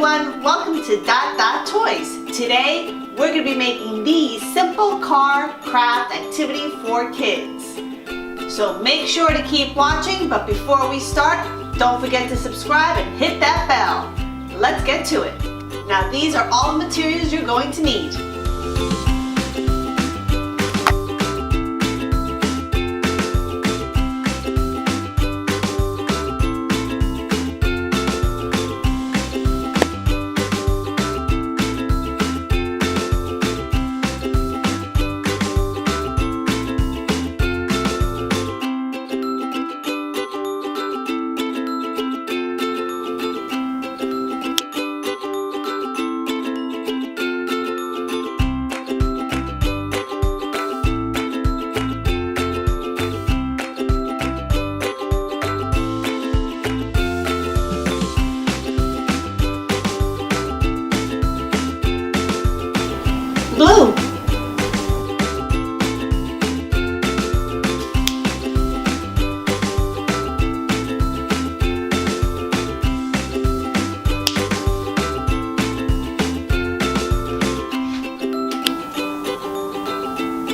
everyone, welcome to Toys. Today we're going to be making the simple car craft activity for kids. So make sure to keep watching, but before we start, don't forget to subscribe and hit that bell. Let's get to it. Now these are all the materials you're going to need. Blue.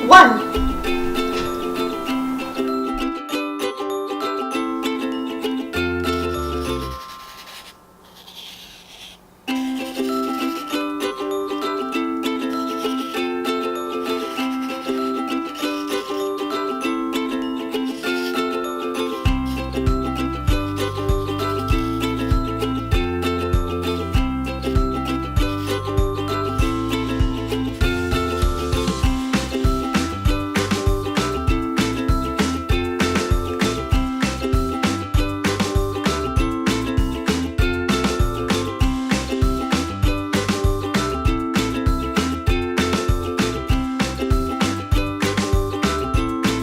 One.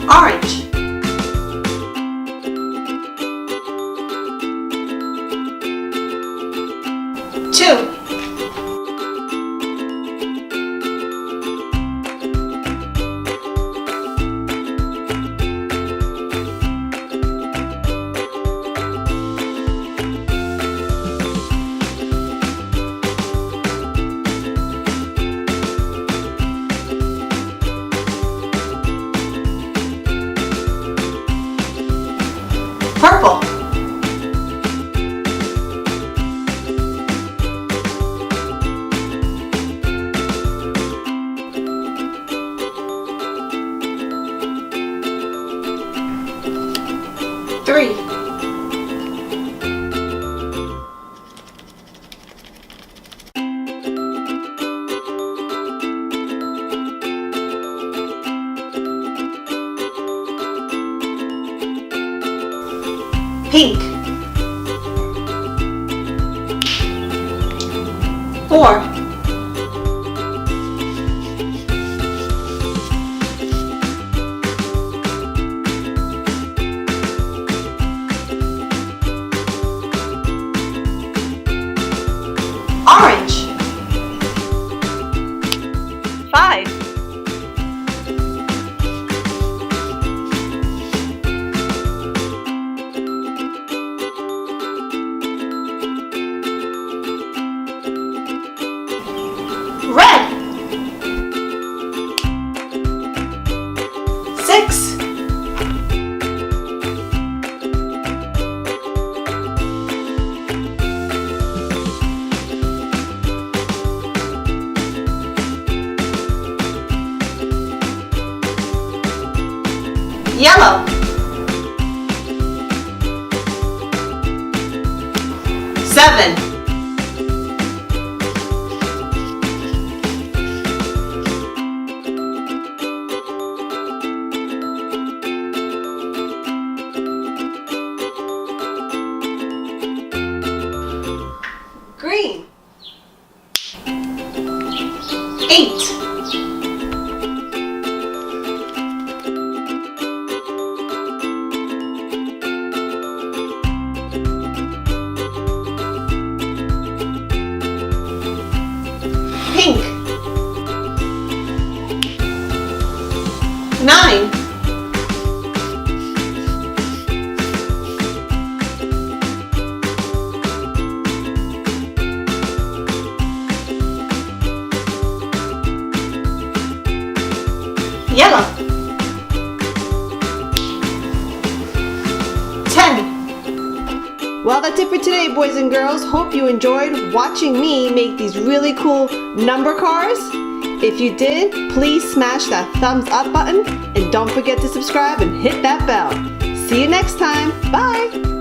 Orange. Two. Purple. Three. Pink. 4. Orange. 5. Red. 6. Yellow. 7. Green. 8. Pink. 9. Yellow. 10. Well, that's it for today, boys and girls. Hope you enjoyed watching me make these really cool number cars. If you did, please smash that thumbs up button and don't forget to subscribe and hit that bell. See you next time. Bye.